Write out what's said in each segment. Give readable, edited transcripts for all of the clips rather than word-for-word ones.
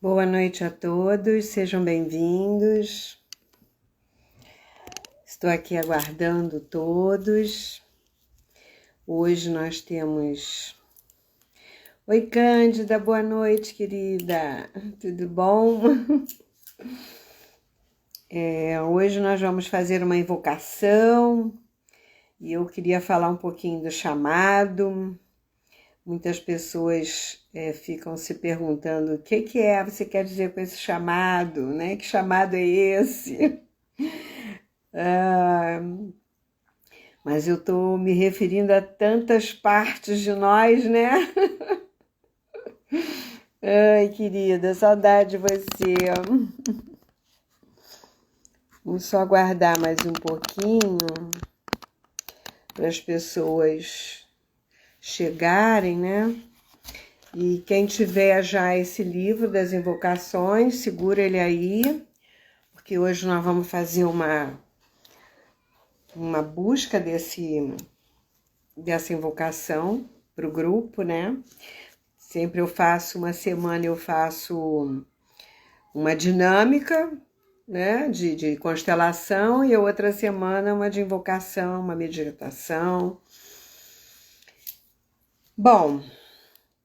Boa noite a todos, sejam bem-vindos. Estou aqui aguardando todos. Hoje nós temos... Oi, Cândida, boa noite, querida. Tudo bom? Hoje nós vamos fazer uma invocação e eu queria falar um pouquinho do chamado. Muitas pessoas ficam se perguntando o que você quer dizer com esse chamado, né? Que chamado é esse? Mas eu estou me referindo a tantas partes de nós, né? Ai, querida, saudade de você. Vamos só aguardar mais um pouquinho para as pessoas chegarem, né? E quem tiver já esse livro das invocações, segura ele aí, porque hoje nós vamos fazer uma busca dessa invocação para o grupo, né? Sempre uma semana eu faço uma dinâmica, né, de constelação, e a outra semana uma de invocação, uma meditação. Bom,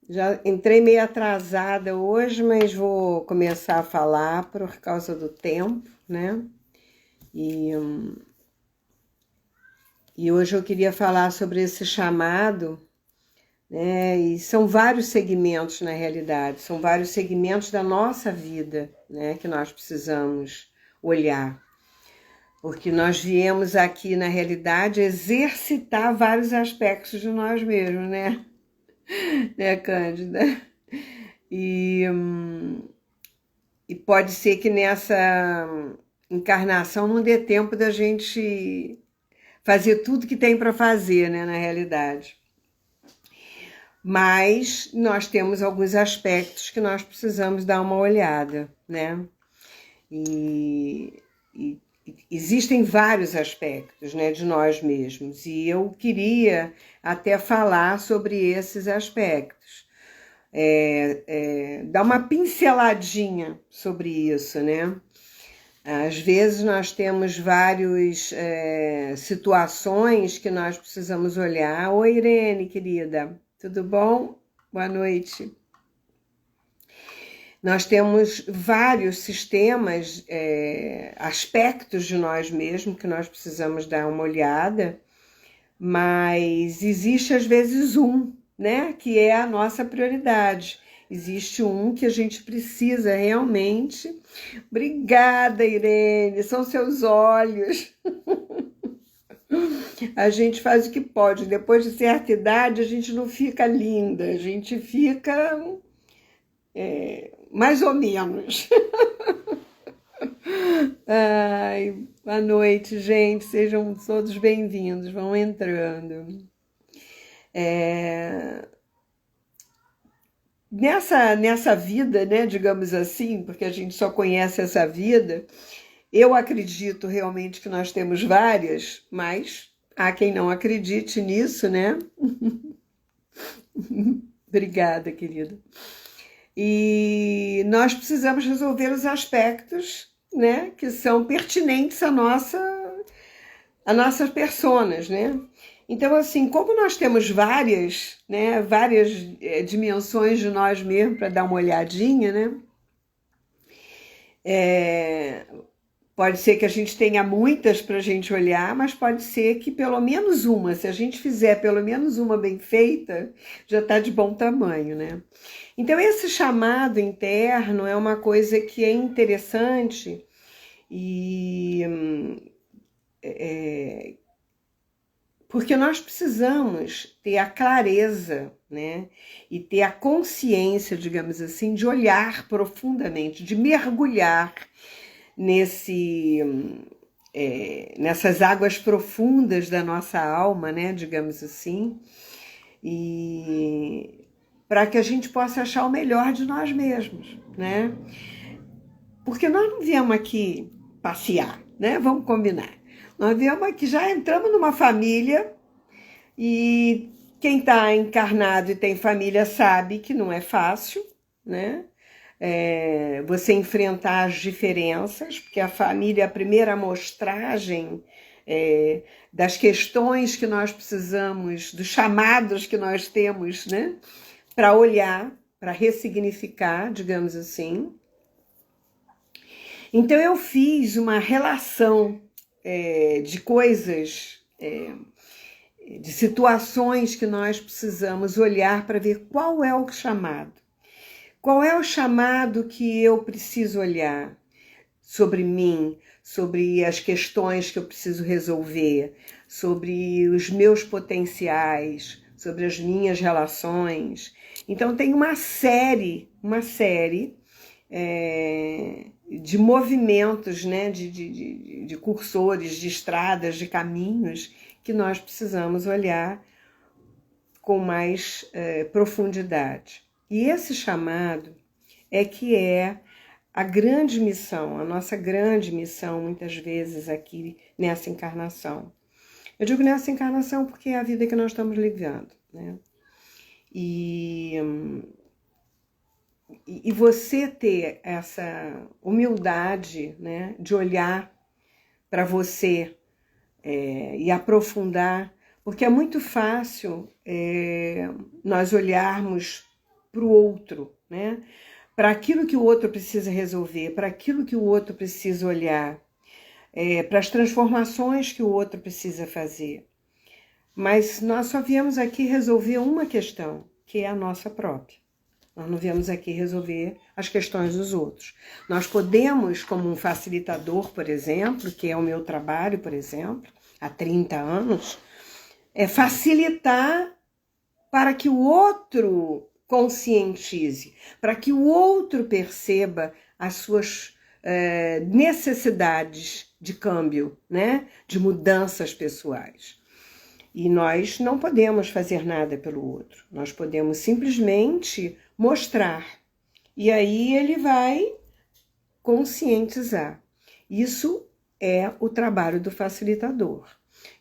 já entrei meio atrasada hoje, mas vou começar a falar por causa do tempo, né? E hoje eu queria falar sobre esse chamado, né? E são vários segmentos na realidade, são vários segmentos da nossa vida, né, que nós precisamos olhar. Porque nós viemos aqui, na realidade, exercitar vários aspectos de nós mesmos, né? Né, Cândida? E pode ser que nessa encarnação não dê tempo da gente fazer tudo que tem para fazer, né, na realidade. Mas nós temos alguns aspectos que nós precisamos dar uma olhada, né? E existem vários aspectos, né, de nós mesmos, e eu queria até falar sobre esses aspectos, dar uma pinceladinha sobre isso, né? Às vezes nós temos várias situações que nós precisamos olhar. Oi, Irene, querida, tudo bom? Boa noite. Nós temos vários sistemas, aspectos de nós mesmos que nós precisamos dar uma olhada, mas existe às vezes um, né, que é a nossa prioridade. Existe um que a gente precisa realmente. Obrigada, Irene, são seus olhos. A gente faz o que pode. Depois de certa idade, a gente não fica linda, a gente fica mais ou menos. Ai, boa noite, gente. Sejam todos bem-vindos. Vão entrando. Nessa vida, né, digamos assim, porque a gente só conhece essa vida, eu acredito realmente que nós temos várias, mas há quem não acredite nisso, né? Obrigada, querida. E nós precisamos resolver os aspectos, né, que são pertinentes à nossas personas, né? Então, assim, como nós temos várias dimensões de nós mesmos para dar uma olhadinha, né? Pode ser que a gente tenha muitas para a gente olhar, mas pode ser que pelo menos uma, se a gente fizer pelo menos uma bem feita, já está de bom tamanho, né? Então, esse chamado interno é uma coisa que é interessante e porque nós precisamos ter a clareza, né, e ter a consciência, digamos assim, de olhar profundamente, de mergulhar nessas águas profundas da nossa alma, né, digamos assim, e para que a gente possa achar o melhor de nós mesmos, né? Porque nós não viemos aqui passear, né? Vamos combinar. Nós viemos aqui, já entramos numa família, e quem está encarnado e tem família sabe que não é fácil, né? você enfrentar as diferenças, porque a família é a primeira amostragem das questões que nós precisamos, dos chamados que nós temos, né, para olhar, para ressignificar, digamos assim. Então eu fiz uma relação de coisas, de situações que nós precisamos olhar para ver qual é o chamado. Qual é o chamado que eu preciso olhar sobre mim, sobre as questões que eu preciso resolver, sobre os meus potenciais, sobre as minhas relações. Então tem uma série de movimentos, né, de cursores, de estradas, de caminhos que nós precisamos olhar com mais profundidade. E esse chamado que é a grande missão, a nossa grande missão, muitas vezes aqui nessa encarnação. Eu digo nessa encarnação porque é a vida que nós estamos vivendo, né? E você ter essa humildade, né, de olhar para você e aprofundar, porque é muito fácil nós olharmos para o outro, né, para aquilo que o outro precisa resolver, para aquilo que o outro precisa olhar, para as transformações que o outro precisa fazer. Mas nós só viemos aqui resolver uma questão, que é a nossa própria. Nós não viemos aqui resolver as questões dos outros. Nós podemos, como um facilitador, por exemplo, que é o meu trabalho, por exemplo, há 30 anos, facilitar para que o outro conscientize, para que o outro perceba as suas necessidades de câmbio, né? De mudanças pessoais. E nós não podemos fazer nada pelo outro. Nós podemos simplesmente mostrar. E aí ele vai conscientizar. Isso é o trabalho do facilitador.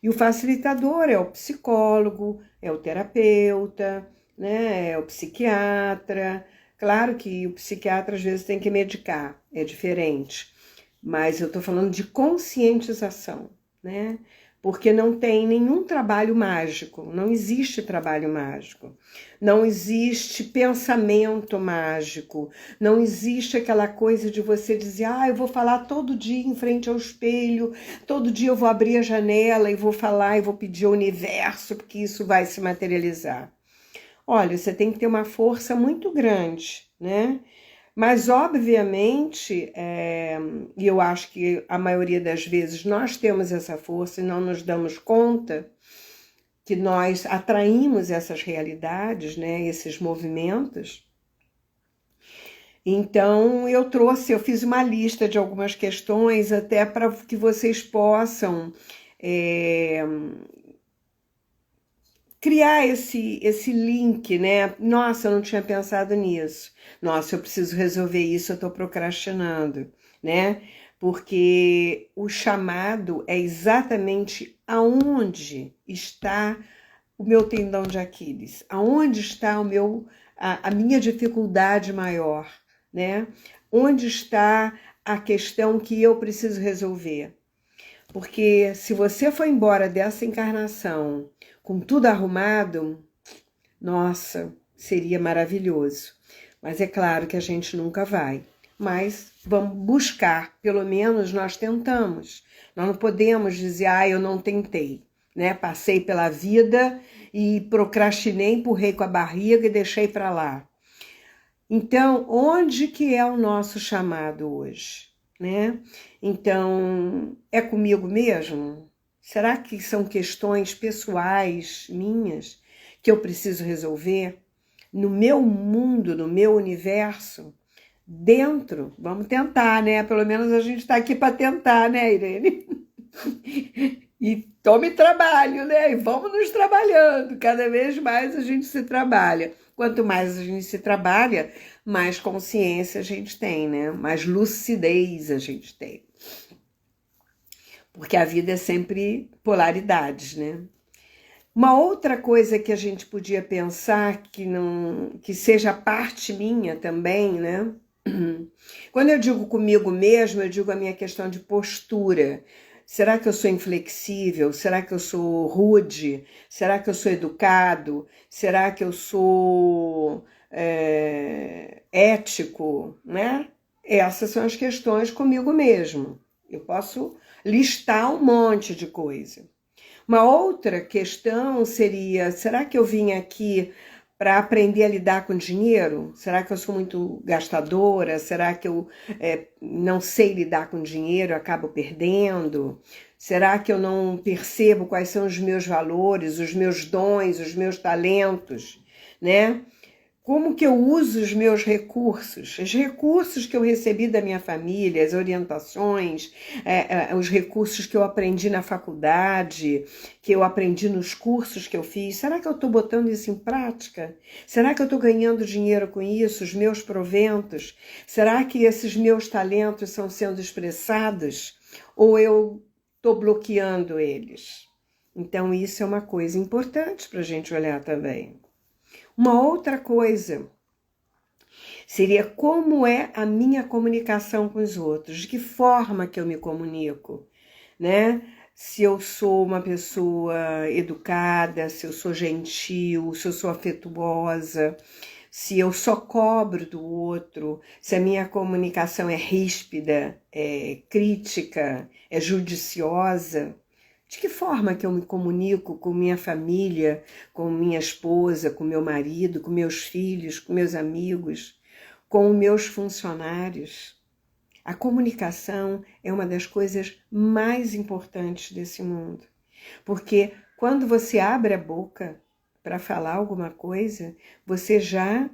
E o facilitador é o psicólogo, é o terapeuta, né? É o psiquiatra. Claro que o psiquiatra às vezes tem que medicar, é diferente. Mas eu estou falando de conscientização, né? Porque não tem nenhum trabalho mágico, não existe trabalho mágico, não existe pensamento mágico, não existe aquela coisa de você dizer, eu vou falar todo dia em frente ao espelho, todo dia eu vou abrir a janela e vou falar e vou pedir ao universo, porque isso vai se materializar. Olha, você tem que ter uma força muito grande, né? Mas, obviamente, e eu acho que a maioria das vezes nós temos essa força e não nos damos conta que nós atraímos essas realidades, né, esses movimentos. Então, eu fiz uma lista de algumas questões até para que vocês possam criar esse link, né? Nossa, eu não tinha pensado nisso. Nossa, eu preciso resolver isso, eu estou procrastinando, né? Porque o chamado é exatamente aonde está o meu tendão de Aquiles, aonde está a minha dificuldade maior, né? Onde está a questão que eu preciso resolver? Porque se você for embora dessa encarnação com tudo arrumado, nossa, seria maravilhoso. Mas é claro que a gente nunca vai. Mas vamos buscar, pelo menos nós tentamos. Nós não podemos dizer, eu não tentei, né? Passei pela vida e procrastinei, empurrei com a barriga e deixei para lá. Então, onde que é o nosso chamado hoje, né? Então, é comigo mesmo? Será que são questões pessoais minhas que eu preciso resolver no meu mundo, no meu universo? Dentro, vamos tentar, né? Pelo menos a gente está aqui para tentar, né, Irene? E tome trabalho, né? E vamos nos trabalhando. Cada vez mais a gente se trabalha. Quanto mais a gente se trabalha, mais consciência a gente tem, né? Mais lucidez a gente tem. Porque a vida é sempre polaridades, né? Uma outra coisa que a gente podia pensar que seja parte minha também, né? Quando eu digo comigo mesmo, eu digo a minha questão de postura. Será que eu sou inflexível? Será que eu sou rude? Será que eu sou educado? Será que eu sou ético? Né? Essas são as questões comigo mesmo. Eu posso listar um monte de coisa. Uma outra questão seria, será que eu vim aqui para aprender a lidar com dinheiro? Será que eu sou muito gastadora? Será que eu não sei lidar com dinheiro, acabo perdendo? Será que eu não percebo quais são os meus valores, os meus dons, os meus talentos, né? Como que eu uso os meus recursos? Os recursos que eu recebi da minha família, as orientações, os recursos que eu aprendi na faculdade, que eu aprendi nos cursos que eu fiz. Será que eu estou botando isso em prática? Será que eu estou ganhando dinheiro com isso, os meus proventos? Será que esses meus talentos estão sendo expressados? Ou eu estou bloqueando eles? Então, isso é uma coisa importante para a gente olhar também. Uma outra coisa seria como é a minha comunicação com os outros, de que forma que eu me comunico, né? Se eu sou uma pessoa educada, se eu sou gentil, se eu sou afetuosa, se eu só cobro do outro, se a minha comunicação é ríspida, é crítica, é judiciosa. De que forma que eu me comunico com minha família, com minha esposa, com meu marido, com meus filhos, com meus amigos, com meus funcionários? A comunicação é uma das coisas mais importantes desse mundo, porque quando você abre a boca para falar alguma coisa, você já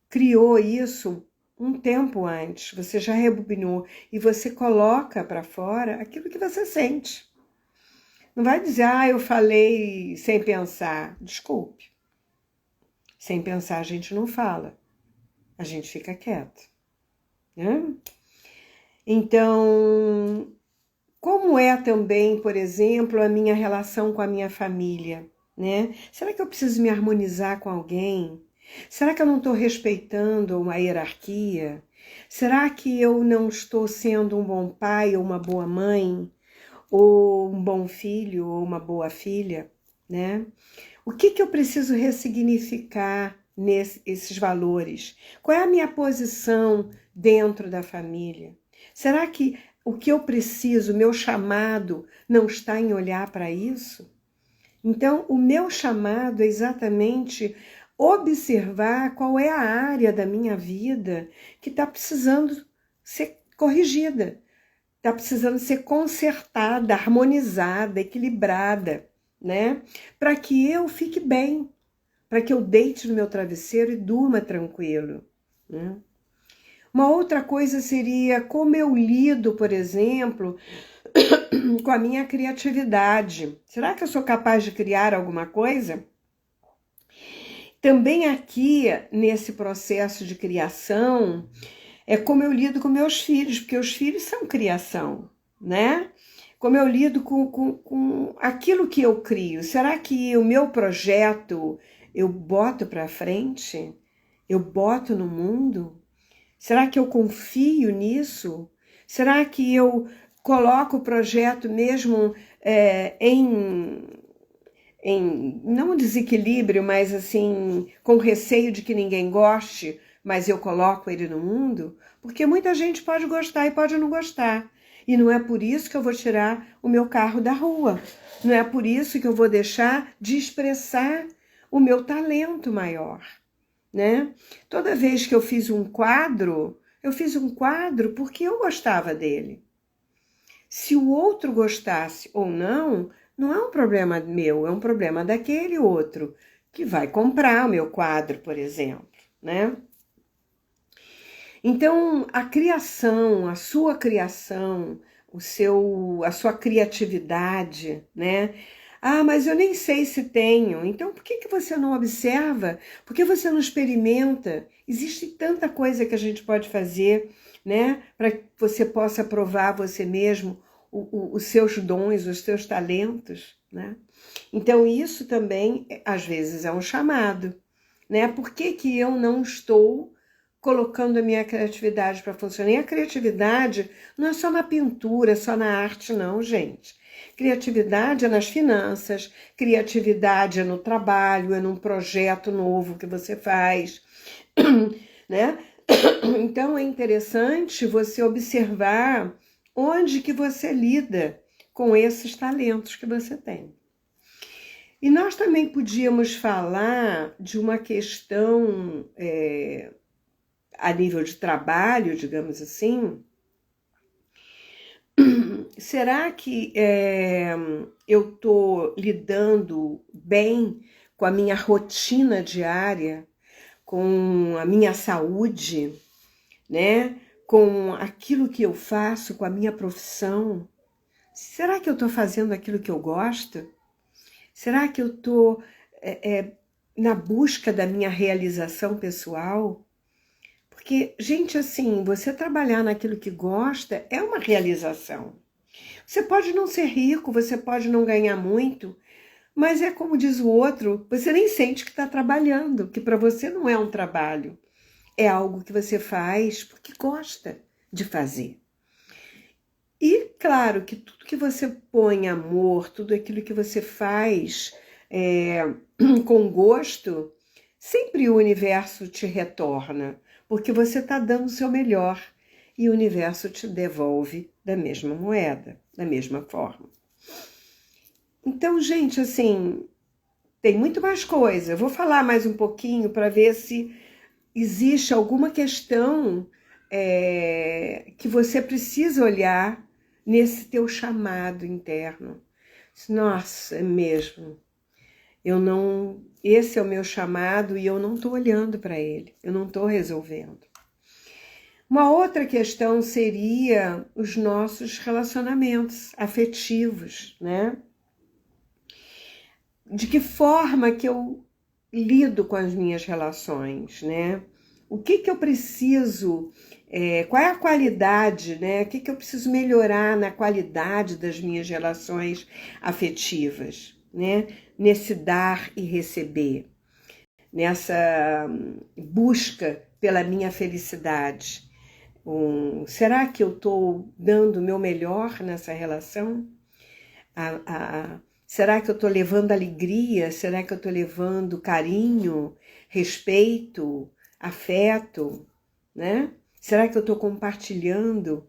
criou isso um tempo antes, você já rebobinou e você coloca para fora aquilo que você sente. Não vai dizer, eu falei sem pensar. Desculpe. Sem pensar a gente não fala. A gente fica quieto. Né? Então, como é também, por exemplo, a minha relação com a minha família? Né? Será que eu preciso me harmonizar com alguém? Será que eu não estou respeitando uma hierarquia? Será que eu não estou sendo um bom pai ou uma boa mãe? Ou um bom filho, ou uma boa filha, né? O que eu preciso ressignificar nesses valores? Qual é a minha posição dentro da família? Será que o que eu preciso, o meu chamado, não está em olhar para isso? Então, o meu chamado é exatamente observar qual é a área da minha vida que está precisando ser corrigida. Está precisando ser consertada, harmonizada, equilibrada, né? Para que eu fique bem, para que eu deite no meu travesseiro e durma tranquilo. Né? Uma outra coisa seria como eu lido, por exemplo, com a minha criatividade. Será que eu sou capaz de criar alguma coisa? Também aqui, nesse processo de criação, é como eu lido com meus filhos, porque os filhos são criação, né? Como eu lido com aquilo que eu crio. Será que o meu projeto eu boto para frente? Eu boto no mundo? Será que eu confio nisso? Será que eu coloco o projeto mesmo em não desequilíbrio, mas assim, com receio de que ninguém goste, mas eu coloco ele no mundo? Porque muita gente pode gostar e pode não gostar. E não é por isso que eu vou tirar o meu carro da rua. Não é por isso que eu vou deixar de expressar o meu talento maior, né? Toda vez que eu fiz um quadro porque eu gostava dele. Se o outro gostasse ou não, não é um problema meu, é um problema daquele outro que vai comprar o meu quadro, por exemplo, né? Então, a criação, a sua criação, a sua criatividade, né? Mas eu nem sei se tenho. Então, por que você não observa? Por que você não experimenta? Existe tanta coisa que a gente pode fazer, né? Para que você possa provar você mesmo os seus dons, os seus talentos, né? Então, isso também, às vezes, é um chamado, né? Por que eu não estou colocando a minha criatividade para funcionar. E a criatividade não é só na pintura, só na arte, não, gente. Criatividade é nas finanças, criatividade é no trabalho, é num projeto novo que você faz, né? Então é interessante você observar onde que você lida com esses talentos que você tem. E nós também podíamos falar de uma questão a nível de trabalho, digamos assim. Será que eu estou lidando bem com a minha rotina diária, com a minha saúde, né? Com aquilo que eu faço, com a minha profissão? Será que eu estou fazendo aquilo que eu gosto? Será que eu estou na busca da minha realização pessoal? Porque, gente, assim, você trabalhar naquilo que gosta é uma realização. Você pode não ser rico, você pode não ganhar muito, mas é como diz o outro, você nem sente que está trabalhando, que para você não é um trabalho. É algo que você faz porque gosta de fazer. E claro que tudo que você põe amor, tudo aquilo que você faz com gosto, sempre o universo te retorna, porque você está dando o seu melhor e o universo te devolve da mesma moeda, da mesma forma. Então, gente, assim, tem muito mais coisa. Eu vou falar mais um pouquinho para ver se existe alguma questão que você precisa olhar nesse teu chamado interno. Nossa, é mesmo. Esse é o meu chamado e eu não estou olhando para ele, eu não estou resolvendo. Uma outra questão seria os nossos relacionamentos afetivos, né? De que forma que eu lido com as minhas relações, né? O que eu preciso, qual é a qualidade, né? O que eu preciso melhorar na qualidade das minhas relações afetivas, né? Nesse dar e receber, nessa busca pela minha felicidade. Será que eu estou dando o meu melhor nessa relação? Será que eu estou levando alegria? Será que eu estou levando carinho, respeito, afeto, né? Será que eu estou compartilhando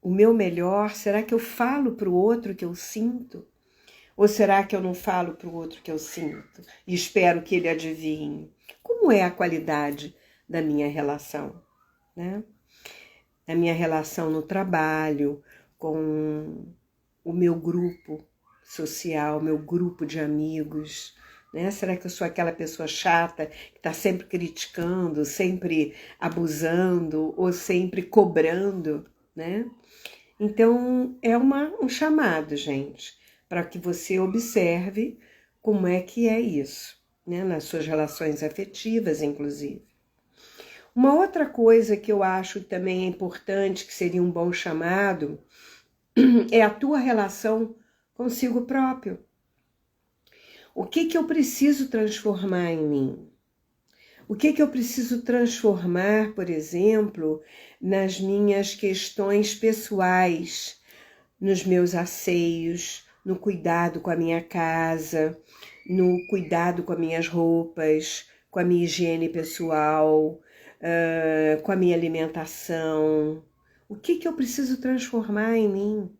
o meu melhor? Será que eu falo para o outro que eu sinto? Ou será que eu não falo para o outro que eu sinto e espero que ele adivinhe? Como é a qualidade da minha relação, né? Da minha relação no trabalho, com o meu grupo social, meu grupo de amigos, né? Será que eu sou aquela pessoa chata que está sempre criticando, sempre abusando ou sempre cobrando, né? Então, é um chamado, gente, para que você observe como é que é isso, né? Nas suas relações afetivas, inclusive. Uma outra coisa que eu acho também é importante, que seria um bom chamado, é a tua relação consigo próprio. O que eu preciso transformar em mim? O que eu preciso transformar, por exemplo, nas minhas questões pessoais, nos meus asseios, no cuidado com a minha casa, no cuidado com as minhas roupas, com a minha higiene pessoal, com a minha alimentação? O que eu preciso transformar em mim?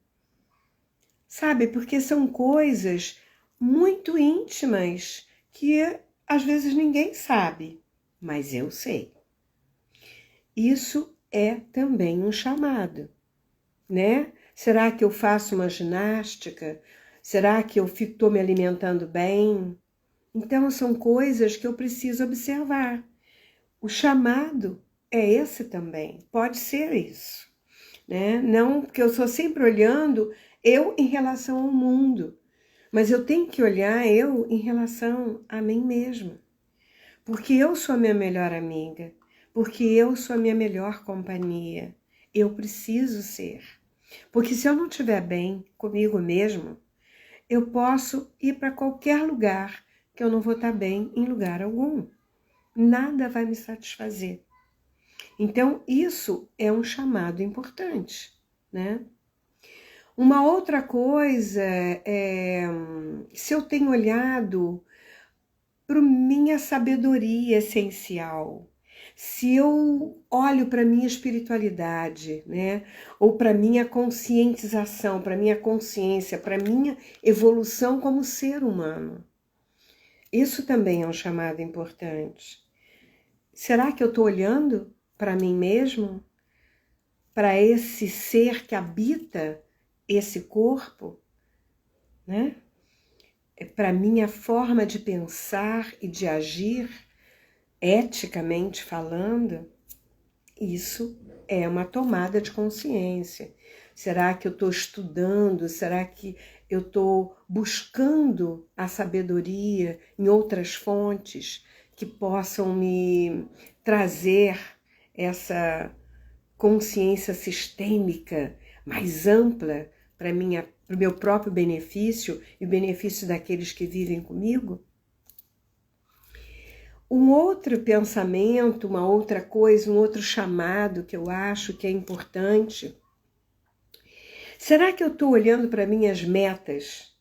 Sabe, porque são coisas muito íntimas que às vezes ninguém sabe, mas eu sei. Isso é também um chamado, né? Será que eu faço uma ginástica? Será que eu estou me alimentando bem? Então são coisas que eu preciso observar. O chamado é esse também, pode ser isso, né? Não, porque eu estou sempre olhando eu em relação ao mundo, mas eu tenho que olhar eu em relação a mim mesma, porque eu sou a minha melhor amiga, porque eu sou a minha melhor companhia, eu preciso ser, porque se eu não estiver bem comigo mesmo, eu posso ir para qualquer lugar que eu não vou estar bem em lugar algum, nada vai me satisfazer. Então, isso é um chamado importante, né? Uma outra coisa é se eu tenho olhado para minha sabedoria essencial, se eu olho para minha espiritualidade, né? Ou para minha conscientização, para minha consciência, para minha evolução como ser humano. Isso também é um chamado importante. Será que eu estou olhando para mim mesmo? Para esse ser que habita esse corpo, né? Para minha forma de pensar e de agir, eticamente falando, isso é uma tomada de consciência. Será que eu estou estudando? Será que eu estou buscando a sabedoria em outras fontes que possam me trazer essa consciência sistêmica mais ampla para o meu próprio benefício e o benefício daqueles que vivem comigo? Um outro pensamento, uma outra coisa, um outro chamado que eu acho que é importante. Será que eu estou olhando para minhas metas,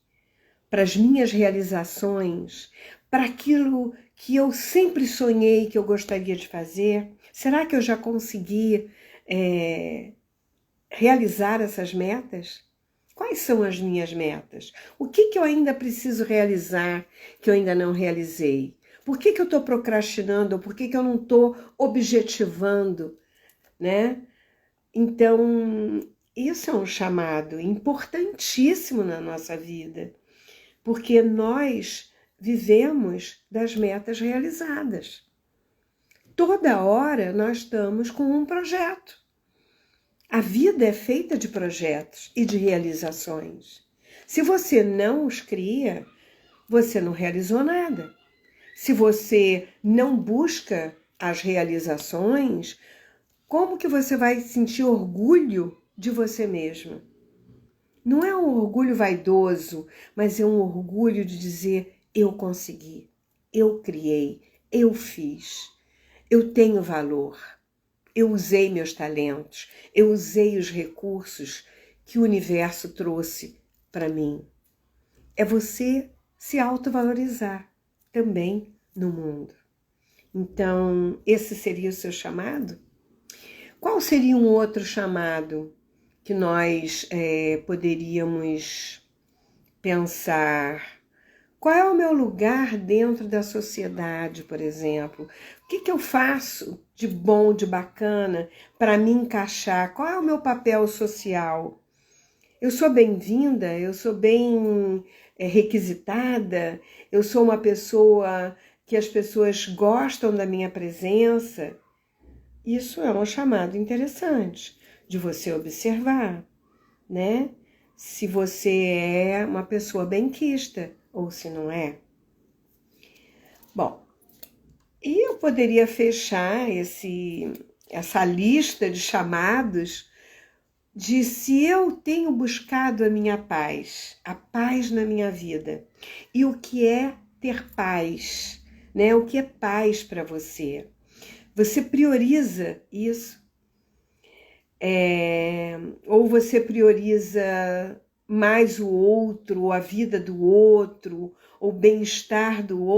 para as minhas realizações, para aquilo que eu sempre sonhei que eu gostaria de fazer? Será que eu já consegui realizar essas metas? Quais são as minhas metas? O que eu ainda preciso realizar que eu ainda não realizei? Por que eu estou procrastinando? Ou por que eu não estou objetivando, né? Então, isso é um chamado importantíssimo na nossa vida, porque nós vivemos das metas realizadas. Toda hora nós estamos com um projeto. A vida é feita de projetos e de realizações. Se você não os cria, você não realizou nada. Se você não busca as realizações, como que você vai sentir orgulho de você mesmo? Não é um orgulho vaidoso, mas é um orgulho de dizer: eu consegui, eu criei, eu fiz, eu tenho valor. Eu usei meus talentos, eu usei os recursos que o universo trouxe para mim. É você se autovalorizar também no mundo. Então, esse seria o seu chamado? Qual seria um outro chamado que nós poderíamos pensar? Qual é o meu lugar dentro da sociedade, por exemplo? O que eu faço de bom, de bacana para me encaixar? Qual é o meu papel social? Eu sou bem-vinda? Eu sou bem requisitada? Eu sou uma pessoa que as pessoas gostam da minha presença? Isso é um chamado interessante de você observar, né? Se você é uma pessoa benquista ou se não é. Bom, e eu poderia fechar essa lista de chamados de se eu tenho buscado a minha paz, a paz na minha vida. E o que é ter paz, né? O que é paz para você? Você prioriza isso? Ou você prioriza mais o outro, ou a vida do outro, ou o bem-estar do outro?